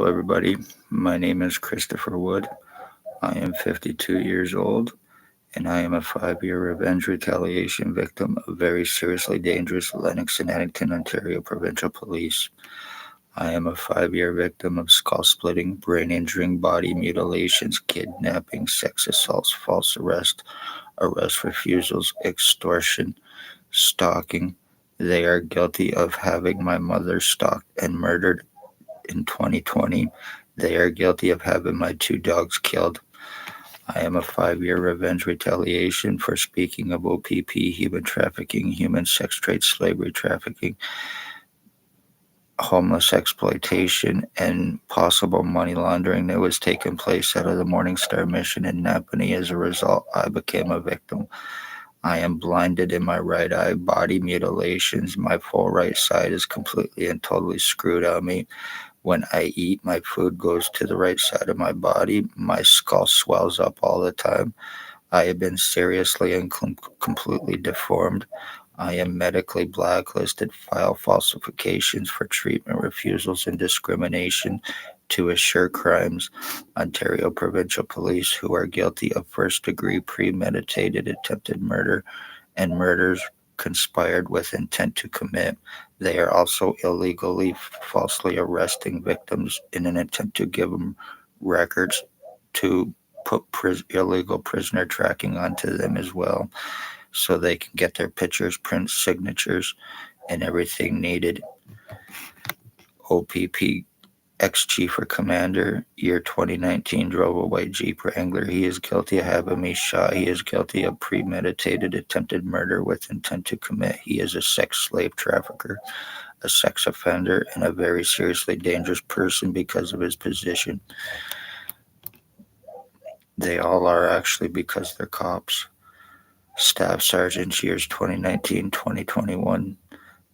Hello, everybody. My name is Christopher Wood. I am 52 years old, and I am a 5-year revenge retaliation victim of very seriously dangerous Lennox and Addington, Ontario provincial police. I am a 5-year victim of skull splitting, brain injuring, body mutilations, kidnapping, sex assaults, false arrest refusals, extortion, stalking. They are guilty of having my mother stalked and murdered in 2020. They are guilty of having my 2 dogs killed. I am a 5-year revenge retaliation for speaking of O.P.P, human trafficking, human sex trade, slavery trafficking, homeless exploitation, and possible money laundering that was taking place out of the Morning Star mission in Napanee. As a result, I became a victim. I am blinded in my right eye, body mutilations. My full right side is completely and totally screwed on me. When I eat, my food goes to the right side of my body. My skull swells up all the time. I have been seriously and completely deformed. I am medically blacklisted, file falsifications for treatment refusals and discrimination to assure crimes. Ontario Provincial Police, who are guilty of first degree premeditated attempted murder and murders conspired with intent to commit. They are also illegally, falsely arresting victims in an attempt to give them records to put illegal prisoner tracking onto them as well, so they can get their pictures, prints, signatures, and everything needed. O.P.P. Ex-Chief or Commander, year 2019, drove a white Jeep Wrangler. He is guilty of having me shot. He is guilty of premeditated attempted murder with intent to commit. He is a sex slave trafficker, a sex offender, and a very seriously dangerous person because of his position. They all are actually because they're cops. Staff Sergeant, years 2019-2021,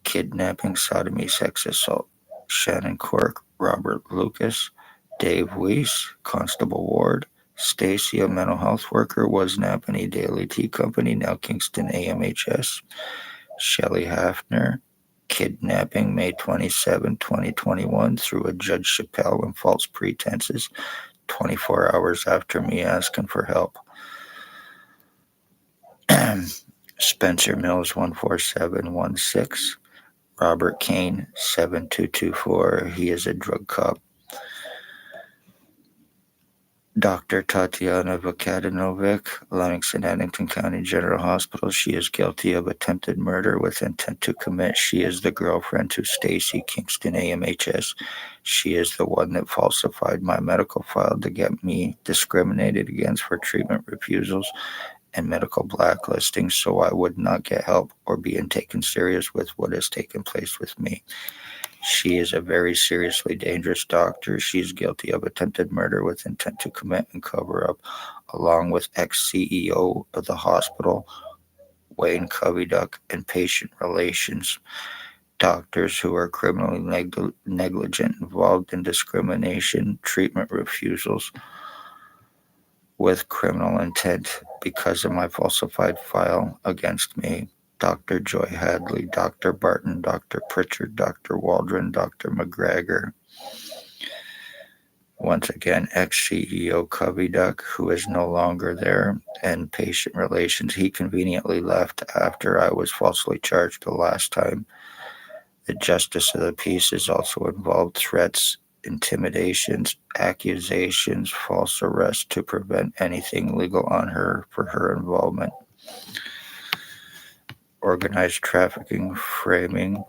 kidnapping, sodomy, sex assault. Shannon Quirk, Robert Lucas, Dave Weiss, Constable Ward, Stacy, a mental health worker, was Napanee Daily Tea Company, now Kingston AMHS. Shelley Hafner, kidnapping, May 27, 2021, through a Judge Chappelle on false pretenses, 24 hours after me asking for help. Spencer Mills, 14716. Robert Kane, 7224. He is a drug cop. Dr. Tatiana Vukadinovic, Lennox and Addington County General Hospital. She is guilty of attempted murder with intent to commit. She is the girlfriend to Stacy, Kingston AMHS. She is the one that falsified my medical file to get me discriminated against for treatment refusals and medical blacklisting, so I would not get help or be taken serious with what has taken place with me. She is a very seriously dangerous doctor. She is guilty of attempted murder with intent to commit and cover up, along with ex-CEO of the hospital, Wayne Covyduck, and patient relations. Doctors who are criminally negligent, involved in discrimination, treatment refusals with criminal intent because of my falsified file against me. Dr. Joy Hadley, Dr. Barton, Dr. Pritchard, Dr. Waldron, Dr. McGregor. Once again, ex-CEO Covyduck, who is no longer there, and patient relations. He conveniently left after I was falsely charged the last time. The Justice of the Peace is also involved. Threats, intimidations, accusations, false arrests to prevent anything legal on her for her involvement. Organized trafficking, framing,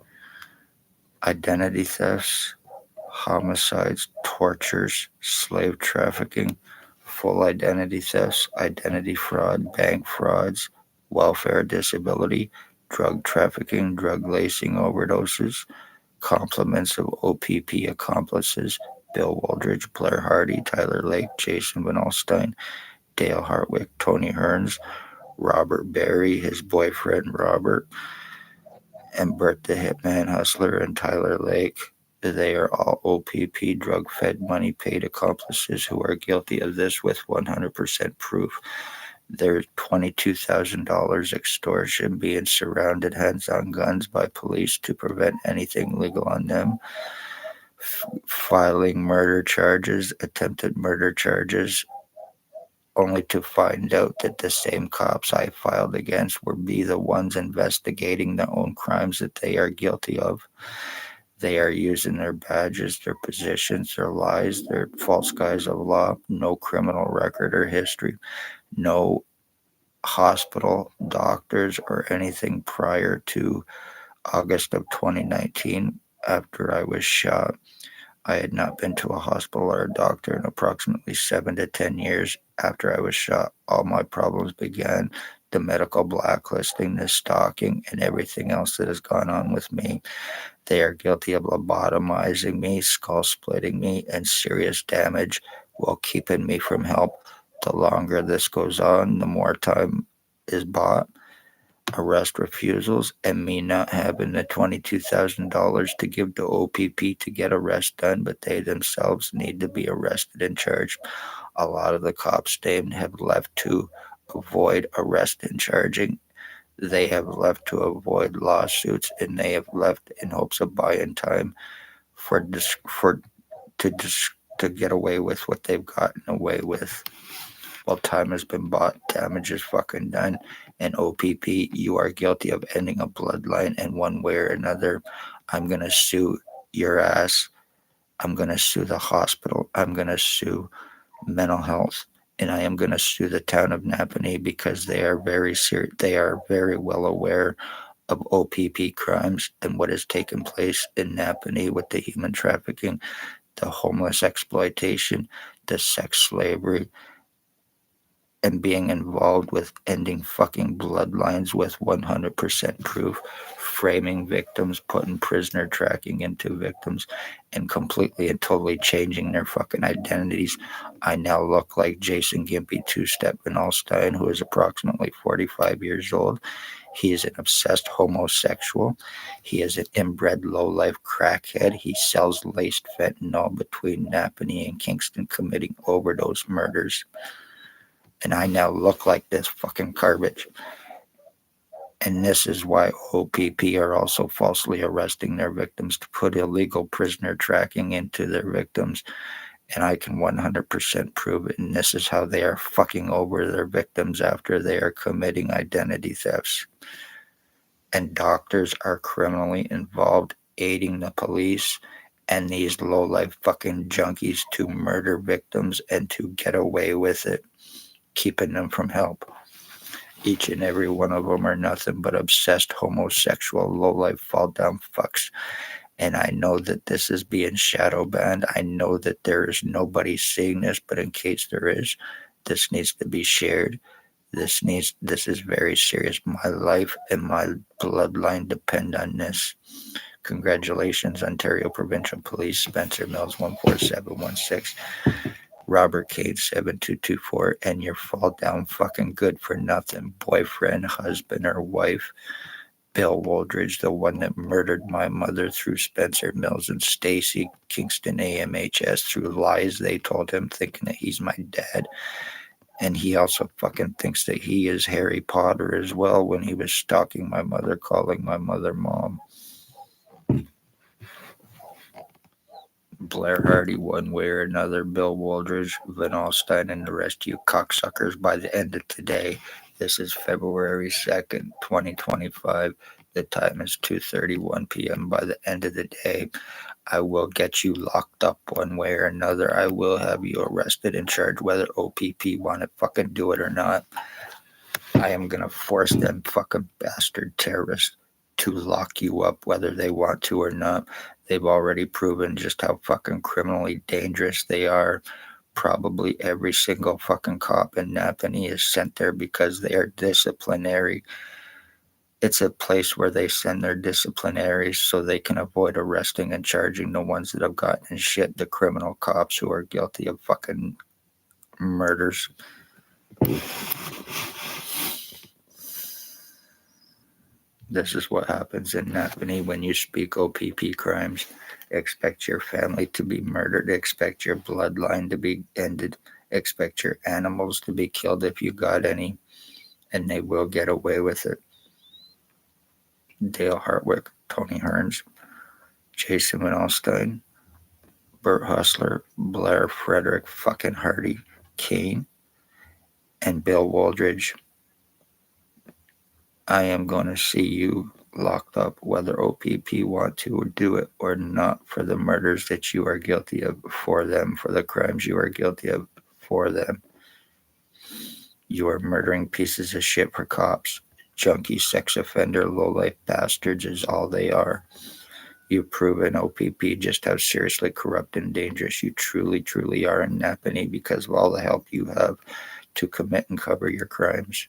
identity thefts, homicides, tortures, slave trafficking, full identity thefts, identity fraud, bank frauds, welfare disability, drug trafficking, drug lacing overdoses, compliments of O.P.P accomplices, Bill Waldridge, Blair Hardy, Tyler Lake, Jason Van Alstyne, Dale Hartwick, Tony Hearns, Robert Berry, his boyfriend Robert, and Bert the Hitman Hustler, and Tyler Lake. They are all O.P.P drug-fed, money-paid accomplices who are guilty of this with 100% proof. Their $22,000 extortion, being surrounded hands on guns by police to prevent anything legal on them. filing murder charges, attempted murder charges, only to find out that the same cops I filed against would be the ones investigating their own crimes that they are guilty of. They are using their badges, their positions, their lies, their false guise of law, no criminal record or history, no hospital, doctors, or anything prior to August of 2019 after I was shot. I had not been to a hospital or a doctor in approximately 7 to 10 years after I was shot. All my problems began. The medical blacklisting, the stalking, and everything else that has gone on with me. They are guilty of lobotomizing me, skull splitting me, and serious damage while keeping me from help. The longer this goes on, the more time is bought, arrest refusals, and me not having the $22,000 to give to O.P.P to get arrest done, but they themselves need to be arrested and charged. A lot of the cops named have left to avoid arrest and charging. They have left to avoid lawsuits, and they have left in hopes of buying time for dis- for to dis- to get away with what they've gotten away with. While time has been bought, damage is fucking done. And O.P.P, you are guilty of ending a bloodline, and one way or another, I'm gonna sue your ass. I'm gonna sue the hospital. I'm gonna sue mental health, and I am gonna sue the town of Napanee because they are very serious. They are very well aware of O.P.P crimes and what has taken place in Napanee with the human trafficking, the homeless exploitation, the sex slavery, and being involved with ending fucking bloodlines with 100% proof, framing victims, putting prisoner tracking into victims, and completely and totally changing their fucking identities. I now look like Jason Gimpy Two-Step Van Alstyne, who is approximately 45 years old. He is an obsessed homosexual. He is an inbred low-life crackhead. He sells laced fentanyl between Napanee and Kingston, committing overdose murders. And I now look like this fucking garbage. And this is why O.P.P are also falsely arresting their victims to put illegal prisoner tracking into their victims. And I can 100% prove it. And this is how they are fucking over their victims after they are committing identity thefts. And doctors are criminally involved, aiding the police and these low-life fucking junkies to murder victims and to get away with it, keeping them from help. Each and every one of them are nothing but obsessed homosexual low-life fall-down fucks. And I know that this is being shadow banned. I know that there is nobody seeing this, but in case there is, this needs to be shared. This is very serious. My life and my bloodline depend on this. Congratulations, Ontario Provincial Police, Spencer Mills 14716. Robert Cade 7224, and your fall down fucking good for nothing boyfriend, husband, or wife, Bill Woldridge, the one that murdered my mother through Spencer Mills and Stacy Kingston AMHS through lies they told him, thinking that he's my dad. And he also fucking thinks that he is Harry Potter as well when he was stalking my mother, calling my mother mom. Blair Hardy, one way or another, Bill Woldridge, Van Alstyne, and the rest of you cocksuckers by the end of today. This is February 2nd, 2025. The time is 2:31 p.m. By the end of the day, I will get you locked up one way or another. I will have you arrested and charged whether O.P.P want to fucking do it or not. I am going to force them fucking bastard terrorists to lock you up whether they want to or not. They've already proven just how fucking criminally dangerous they are. Probably every single fucking cop in Napanee is sent there because they are disciplinary. It's a place where they send their disciplinaries so they can avoid arresting and charging the ones that have gotten shit, the criminal cops who are guilty of fucking murders. This is what happens in Napanee when you speak O.P.P crimes. Expect your family to be murdered. Expect your bloodline to be ended. Expect your animals to be killed if you got any. And they will get away with it. Dale Hartwick, Tony Hearns, Jason Van Alstyne, Bert Hustler, Blair Frederick fucking Hardy, Kane, and Bill Waldridge. I am going to see you locked up, whether O.P.P want to do it or not, for the murders that you are guilty of for them, for the crimes you are guilty of for them. You are murdering pieces of shit for cops. Junkie, sex offender, lowlife bastards is all they are. You've proven, O.P.P, just how seriously corrupt and dangerous you truly are in Napanee because of all the help you have to commit and cover your crimes.